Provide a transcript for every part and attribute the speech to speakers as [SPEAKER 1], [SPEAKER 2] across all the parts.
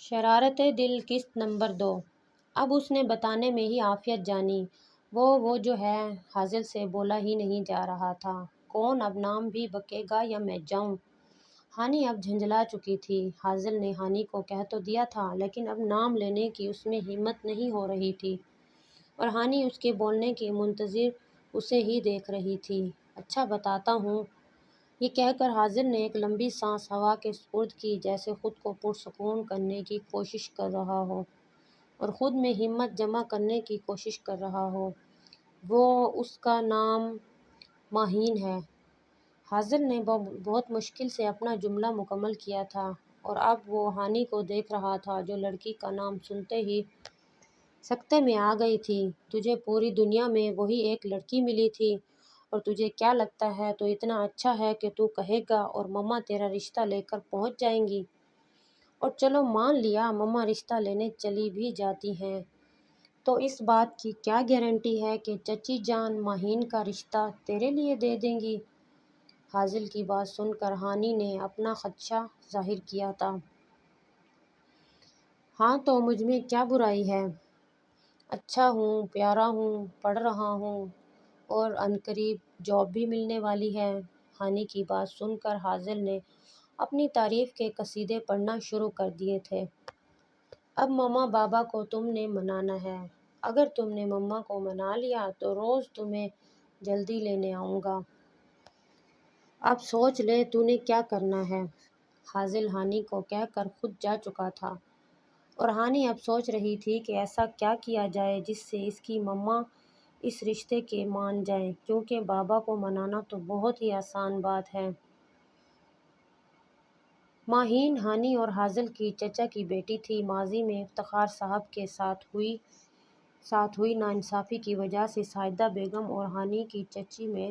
[SPEAKER 1] شرارت دل قسط نمبر 2۔ اب اس نے بتانے میں ہی عافیت جانی۔ وہ جو ہے، حاصل سے بولا ہی نہیں جا رہا تھا۔ کون اب نام بھی بکے گا یا میں جاؤں؟ ہانی اب جھنجھلا چکی تھی۔ حاصل نے ہانی کو کہہ تو دیا تھا، لیکن اب نام لینے کی اس میں ہمت نہیں ہو رہی تھی، اور ہانی اس کے بولنے کی منتظر اسے ہی دیکھ رہی تھی۔ اچھا بتاتا ہوں، یہ کہہ کر حاصل نے ایک لمبی سانس ہوا کے سپرد کی، جیسے خود کو پرسکون کرنے کی کوشش کر رہا ہو اور خود میں ہمت جمع کرنے کی کوشش کر رہا ہو۔ اس کا نام ماہین ہے۔ حاصل نے بہت مشکل سے اپنا جملہ مکمل کیا تھا، اور اب وہ ہانی کو دیکھ رہا تھا، جو لڑکی کا نام سنتے ہی سکتے میں آ گئی تھی۔ تجھے پوری دنیا میں وہی ایک لڑکی ملی تھی، اور تجھے کیا لگتا ہے تو اتنا اچھا ہے کہ تو کہے گا اور مما تیرا رشتہ لے کر پہنچ جائیں گی؟ اور چلو مان لیا مما رشتہ لینے چلی بھی جاتی ہیں، تو اس بات کی کیا گارنٹی ہے کہ چچی جان ماہین کا رشتہ تیرے لیے دے دیں گی؟ حاصل کی بات سن کر ہانی نے اپنا خدشہ ظاہر کیا تھا۔ ہاں تو مجھ میں کیا برائی ہے؟ اچھا ہوں، پیارا ہوں، پڑھ رہا ہوں، اور عنقریب جاب بھی ملنے والی ہے۔ ہانی کی بات سن کر حاصل نے اپنی تعریف کے قصیدے پڑھنا شروع کر دیے تھے۔ اب مما بابا کو تم نے منانا ہے۔ اگر تم نے مما کو منا لیا تو روز تمہیں جلدی لینے آؤں گا۔ اب سوچ لے تو نے کیا کرنا ہے۔ حاصل ہانی کو کہہ کر خود جا چکا تھا، اور ہانی اب سوچ رہی تھی کہ ایسا کیا کیا جائے جس سے اس کی مما اس رشتے کے مان جائیں، کیونکہ بابا کو منانا تو بہت ہی آسان بات ہے۔ ماہین ہانی اور حاصل کی چچا کی بیٹی تھی۔ ماضی میں افتخار صاحب کے ساتھ ہوئی ناانصافی کی وجہ سے ساجدہ بیگم اور ہانی کی چچی میں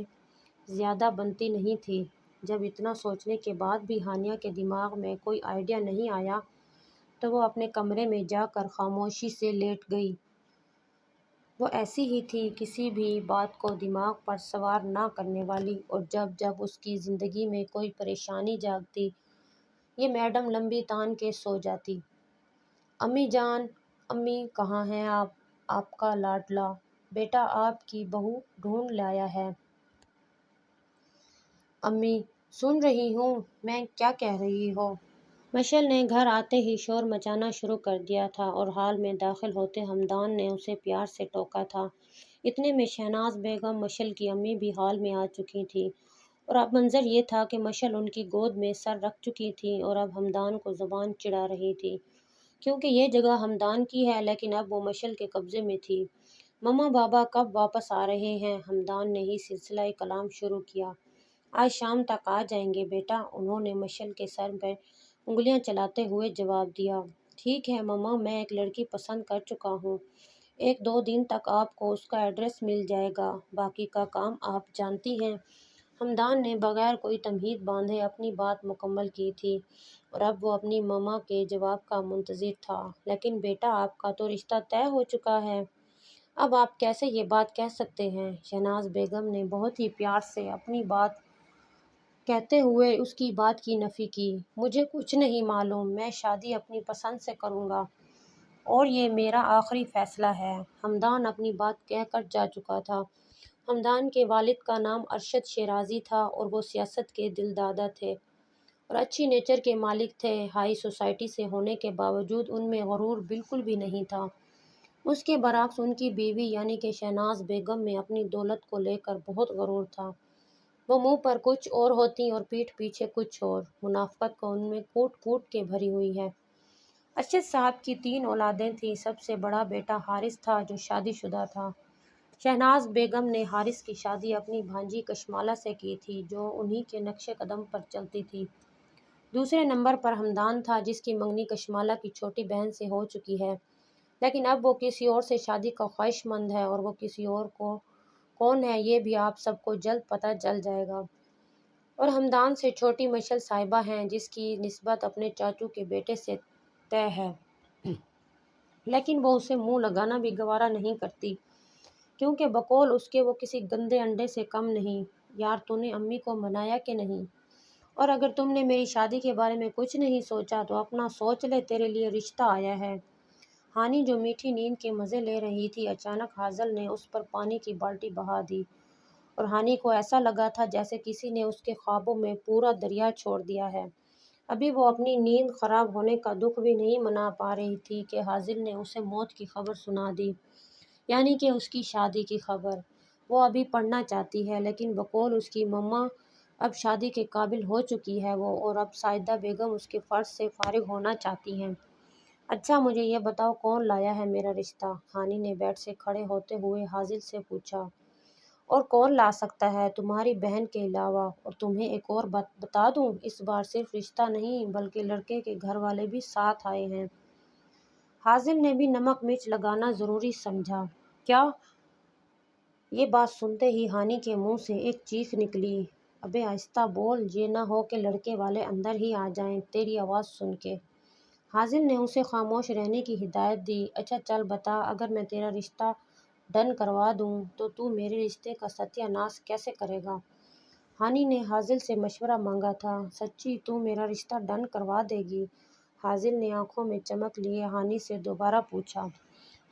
[SPEAKER 1] زیادہ بنتی نہیں تھی۔ جب اتنا سوچنے کے بعد بھی ہانیہ کے دماغ میں کوئی آئیڈیا نہیں آیا تو وہ اپنے کمرے میں جا کر خاموشی سے لیٹ گئی۔ وہ ایسی ہی تھی، کسی بھی بات کو دماغ پر سوار نہ کرنے والی، اور جب اس کی زندگی میں کوئی پریشانی جاگتی، یہ میڈم لمبی تان کے سو جاتی۔ امی جان، امی کہاں ہیں آپ؟ آپ کا لاڈلا بیٹا آپ کی بہو ڈھونڈ لایا ہے۔ امی، سن رہی ہوں، میں کیا کہہ رہی ہو؟ مشل نے گھر آتے ہی شور مچانا شروع کر دیا تھا، اور ہال میں داخل ہوتے حمدان نے اسے پیار سے ٹوکا تھا۔ اتنے میں شہناز بیگم، مشل کی امی بھی ہال میں آ چکی تھیں، اور اب منظر یہ تھا کہ مشل ان کی گود میں سر رکھ چکی تھی اور اب حمدان کو زبان چڑھا رہی تھی، کیونکہ یہ جگہ حمدان کی ہے، لیکن اب وہ مشل کے قبضے میں تھی۔ مما بابا کب واپس آ رہے ہیں؟ حمدان نے ہی سلسلہ کلام شروع کیا۔ آج شام تک آ جائیں گے بیٹا، انہوں نے مشل کے سر پر انگلیاں چلاتے ہوئے جواب دیا۔ ٹھیک ہے مما، میں ایک لڑکی پسند کر چکا ہوں، 1-2 دن تک آپ کو اس کا ایڈریس مل جائے گا، باقی کا کام آپ جانتی ہیں۔ حمدان نے بغیر کوئی تمہید باندھے اپنی بات مکمل کی تھی، اور اب وہ اپنی مما کے جواب کا منتظر تھا۔ لیکن بیٹا، آپ کا تو رشتہ طے ہو چکا ہے، اب آپ کیسے یہ بات کہہ سکتے ہیں؟ شہناز بیگم نے بہت ہی پیار سے اپنی بات کہتے ہوئے اس کی بات کی نفی کی۔ مجھے کچھ نہیں معلوم، میں شادی اپنی پسند سے کروں گا، اور یہ میرا آخری فیصلہ ہے۔ حمدان اپنی بات کہہ کر جا چکا تھا۔ حمدان کے والد کا نام ارشد شیرازی تھا، اور وہ سیاست کے دل دادا تھے اور اچھی نیچر کے مالک تھے۔ ہائی سوسائٹی سے ہونے کے باوجود ان میں غرور بالکل بھی نہیں تھا۔ اس کے برعکس ان کی بیوی یعنی کہ شہناز بیگم میں اپنی دولت کو لے کر بہت غرور تھا۔ وہ منہ پر کچھ اور ہوتی اور پیٹھ پیچھے کچھ اور۔ منافقت کو ان میں کوٹ کوٹ کے بھری ہوئی ہے۔ ارشد صاحب کی 3 اولادیں تھیں۔ سب سے بڑا بیٹا حارث تھا، جو شادی شدہ تھا۔ شہناز بیگم نے حارث کی شادی اپنی بھانجی کشمالہ سے کی تھی، جو انہی کے نقش قدم پر چلتی تھی۔ دوسرے نمبر پر حمدان تھا، جس کی منگنی کشمالہ کی چھوٹی بہن سے ہو چکی ہے، لیکن اب وہ کسی اور سے شادی کا خواہش مند ہے، اور وہ کسی اور کون ہے یہ بھی آپ سب کو جلد پتہ چل جائے گا۔ اور حمدان سے چھوٹی مشل صاحبہ ہیں، جس کی نسبت اپنے چاچو کے بیٹے سے طے ہے، لیکن وہ اسے منہ لگانا بھی گوارا نہیں کرتی، کیونکہ بقول اس کے وہ کسی گندے انڈے سے کم نہیں۔ یار، تو نے امی کو منایا کہ نہیں؟ اور اگر تم نے میری شادی کے بارے میں کچھ نہیں سوچا تو اپنا سوچ لے، تیرے لیے رشتہ آیا ہے۔ ہانی جو میٹھی نیند کے مزے لے رہی تھی، اچانک حاصل نے اس پر پانی کی بالٹی بہا دی اور ہانی کو ایسا لگا تھا جیسے کسی نے اس کے خوابوں میں پورا دریا چھوڑ دیا ہے۔ ابھی وہ اپنی نیند خراب ہونے کا دکھ بھی نہیں منا پا رہی تھی کہ حاصل نے اسے موت کی خبر سنا دی، یعنی کہ اس کی شادی کی خبر۔ وہ ابھی پڑھنا چاہتی ہے، لیکن بقول اس کی مما اب شادی کے قابل ہو چکی ہے وہ، اور اب سعیدہ بیگم اس کے فرض سے فارغ ہونا چاہتی ہیں۔ اچھا مجھے یہ بتاؤ کون لایا ہے میرا رشتہ؟ ہانی نے بیڈ سے کھڑے ہوتے ہوئے حاصل سے پوچھا۔ اور کون لا سکتا ہے تمہاری بہن کے علاوہ؟ اور تمہیں ایک اور بات بتا دوں، اس بار صرف رشتہ نہیں بلکہ لڑکے کے گھر والے بھی ساتھ آئے ہیں۔ حاصل نے بھی نمک مرچ لگانا ضروری سمجھا۔ کیا؟ یہ بات سنتے ہی ہانی کے منہ سے ایک چیخ نکلی۔ ابے آہستہ بول، یہ نہ ہو کہ لڑکے والے اندر ہی آ جائیں تیری آواز سن کے۔ حاصل نے اسے خاموش رہنے کی ہدایت دی۔ اچھا چل بتا، اگر میں تیرا رشتہ ڈن کروا دوں تو میرے رشتے کا ستیہ ناش کیسے کرے گا؟ ہانی نے حاصل سے مشورہ مانگا تھا۔ سچی تو میرا رشتہ ڈن کروا دے گی؟ حاصل نے آنکھوں میں چمک لیے ہانی سے دوبارہ پوچھا۔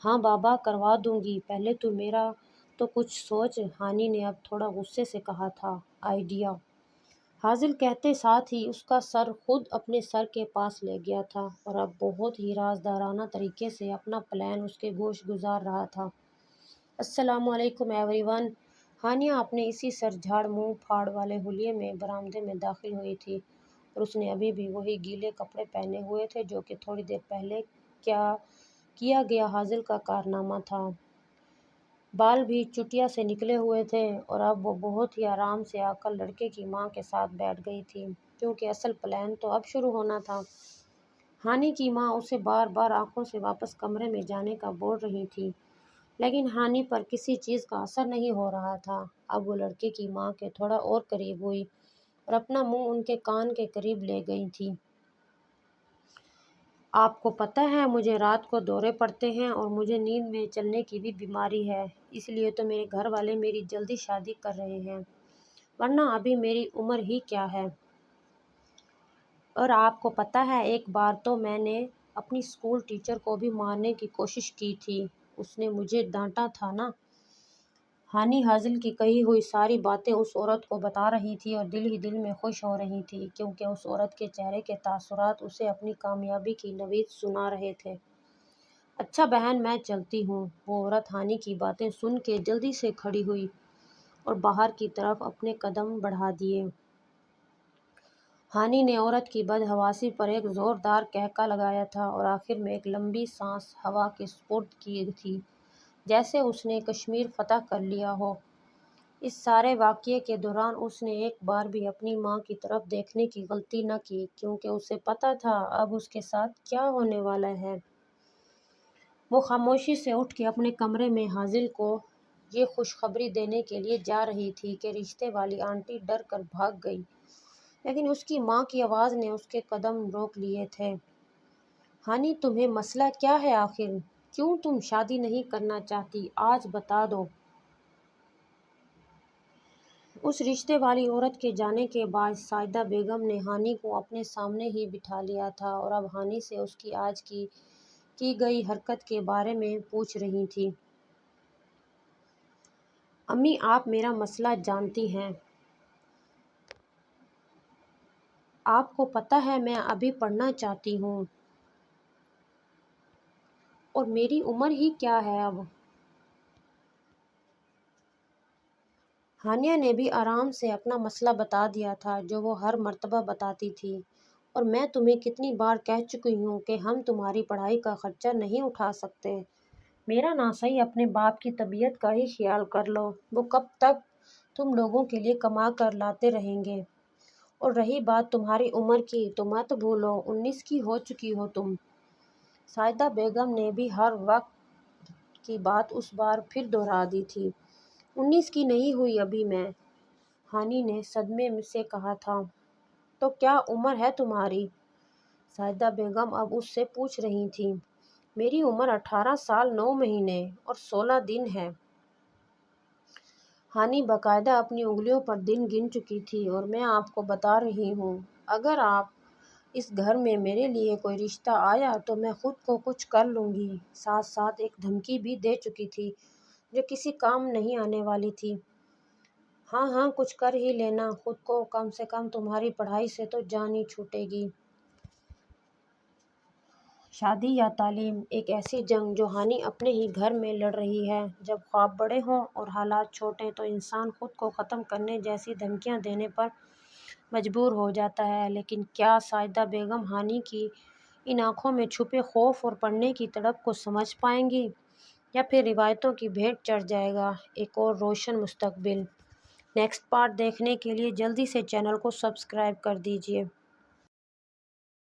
[SPEAKER 1] ہاں بابا کروا دوں گی، پہلے تو میرا تو کچھ سوچ۔ ہانی نے اب تھوڑا غصے سے کہا تھا۔ آئیڈیا؟ حاصل کہتے ساتھ ہی اس کا سر خود اپنے سر کے پاس لے گیا تھا اور اب بہت ہی رازدارانہ طریقے سے اپنا پلان اس کے گوش گزار رہا تھا۔ السلام علیکم ایوری ون۔ ہانیہ اپنے اسی سر جھاڑ منہ پھاڑ والے حلیے میں برآمدے میں داخل ہوئی تھی اور اس نے ابھی بھی وہی گیلے کپڑے پہنے ہوئے تھے جو کہ تھوڑی دیر پہلے کیا گیا حاصل کا کارنامہ تھا۔ بال بھی چٹیا سے نکلے ہوئے تھے اور اب وہ بہت ہی آرام سے آ کر لڑکے کی ماں کے ساتھ بیٹھ گئی تھی، کیونکہ اصل پلان تو اب شروع ہونا تھا۔ ہانی کی ماں اسے بار بار آنکھوں سے واپس کمرے میں جانے کا بول رہی تھی، لیکن ہانی پر کسی چیز کا اثر نہیں ہو رہا تھا۔ اب وہ لڑکے کی ماں کے تھوڑا اور قریب ہوئی اور اپنا منہ ان کے کان کے قریب لے گئی تھی۔ آپ کو پتہ ہے مجھے رات کو دورے پڑتے ہیں اور مجھے نیند میں چلنے کی بھی بیماری ہے، اس لیے تو میرے گھر والے میری جلدی شادی کر رہے ہیں، ورنہ ابھی میری عمر ہی کیا ہے۔ اور آپ کو پتہ ہے ایک بار تو میں نے اپنی اسکول ٹیچر کو بھی مارنے کی کوشش کی تھی، اس نے مجھے ڈانٹا تھا نا۔ ہانی حاصل کی کہی ہوئی ساری باتیں اس عورت کو بتا رہی تھی اور دل ہی دل میں خوش ہو رہی تھی، کیونکہ اس عورت کے چہرے کے تاثرات اسے اپنی کامیابی کی نوید سنا رہے تھے۔ اچھا بہن میں چلتی ہوں۔ وہ عورت ہانی کی باتیں سن کے جلدی سے کھڑی ہوئی اور باہر کی طرف اپنے قدم بڑھا دیے۔ ہانی نے عورت کی بدحواسی پر ایک زوردار کہکا لگایا تھا اور آخر میں ایک لمبی سانس ہوا کے سپرد کی تھی، جیسے اس نے کشمیر فتح کر لیا ہو۔ اس سارے واقعے کے دوران اس نے ایک بار بھی اپنی ماں کی طرف دیکھنے کی غلطی نہ کی، کیونکہ اسے پتہ تھا اب اس کے ساتھ کیا ہونے والا ہے۔ وہ خاموشی سے اٹھ کے اپنے کمرے میں حاصل کو یہ خوشخبری دینے کے لیے جا رہی تھی کہ رشتے والی آنٹی ڈر کر بھاگ گئی، لیکن اس کی ماں کی آواز نے اس کے قدم روک لیے تھے۔ ہانی تمہیں مسئلہ کیا ہے آخر؟ کیوں تم شادی نہیں کرنا چاہتی؟ آج بتا دو۔ اس رشتے والی عورت کے جانے کے بعد سعیدہ بیگم نے ہانی کو اپنے سامنے ہی بٹھا لیا تھا اور اب ہانی سے اس کی آج کی گئی حرکت کے بارے میں پوچھ رہی تھی۔ امی آپ میرا مسئلہ جانتی ہیں، آپ کو پتہ ہے میں ابھی پڑھنا چاہتی ہوں اور میری عمر ہی کیا ہے اب۔ ہانیہ نے بھی آرام سے اپنا مسئلہ بتا دیا تھا جو وہ ہر مرتبہ بتاتی تھی، اور میں تمہیں کتنی بار کہہ چکی ہوں کہ ہم تمہاری پڑھائی کا خرچہ نہیں اٹھا سکتے۔ میرا نہ صحیح اپنے باپ کی طبیعت کا ہی خیال کر لو، وہ کب تک تم لوگوں کے لیے کما کر لاتے رہیں گے؟ اور رہی بات تمہاری عمر کی تو مت بھولو 19 کی ہو چکی ہو تم۔ سعیدہ بیگم نے بھی ہر وقت کی بات اس بار پھر دہرا دی تھی۔ 19 کی نہیں ہوئی ابھی میں، ہانی نے صدمے سے کہا تھا۔ تو کیا عمر ہے تمہاری؟ سعیدہ بیگم اب اس سے پوچھ رہی تھیں۔ میری عمر 18 سال 9 مہینے اور 16 دن ہے۔ ہانی باقاعدہ اپنی انگلیوں پر دن گن چکی تھی، اور میں آپ کو بتا رہی ہوں، اگر آپ اس گھر میں میرے لیے کوئی رشتہ آیا تو میں خود کو کچھ کر لوں گی۔ ساتھ ساتھ ایک دھمکی بھی دے چکی تھی جو کسی کام نہیں آنے والی تھی۔ ہاں ہاں، کچھ کر ہی لینا خود کو، کم سے کم تمہاری پڑھائی سے تو جان ہی چھوٹے گی۔ شادی یا تعلیم، ایک ایسی جنگ جو ہانی اپنے ہی گھر میں لڑ رہی ہے۔ جب خواب بڑے ہوں اور حالات چھوٹے تو انسان خود کو ختم کرنے جیسی دھمکیاں دینے پر مجبور ہو جاتا ہے۔ لیکن کیا ساجدہ بیگم ہانی کی ان آنکھوں میں چھپے خوف اور پڑھنے کی تڑپ کو سمجھ پائیں گی، یا پھر روایتوں کی بھیٹ چڑھ جائے گا ایک اور روشن مستقبل؟ نیکسٹ پارٹ دیکھنے کے لیے جلدی سے چینل کو سبسکرائب کر دیجیے۔